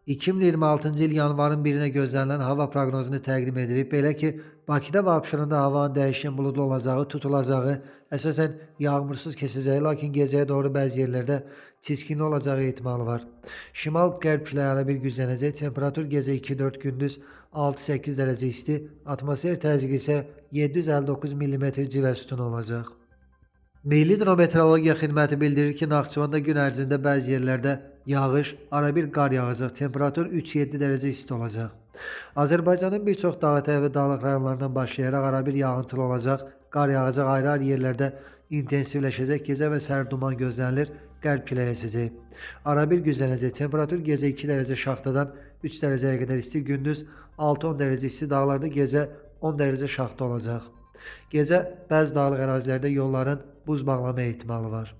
2026-cı il yanvarın 1-nə gözlənilən hava proqnozunu təqdim edilib. Belə ki, Bakıda və Abşeronda havanın dəyişkən buludlu olacağı, tutulacağı, əsasən yağmursuz keçəcəyi, lakin gecəyə doğru bəzi yerlərdə çiskinli olacağı ehtimalı var. Şimal-qərb küləyi arabir güclənəcək. Temperatur gecə 2-4, gündüz 6-8 dərəcə isti, atmosfer təzyiqi isə 759 mm civə sütunu olacaq. Milli Hidrometeorologiya Xidməti bildirir ki, Naxçıvanda gün ərzində bəzi yerlərdə yağış, arabir qar yağacaq. Temperatur 3-7 dərəcə isti olacaq. Azərbaycanın bir çox dağətəyi və dağlıq rayonlarından başlayaraq arabir yağıntılı olacaq. Qar yağacaq, ayrı-ayrı yerlərdə intensivləşəcək. Gecə və səhər duman gözlənilir. Qərb küləyi əsəcək. Arabir güclənəcək. Temperatur gecə 2 dərəcə şaxtadan 3 dərəcəyə qədər isti, gündüz 6-10 dərəcə isti, dağlarda gecə 10 dərəcə şaxta olacaq. Gecə bəzi dağlıq ərazilərdə yolların buz bağlama ehtimalı var.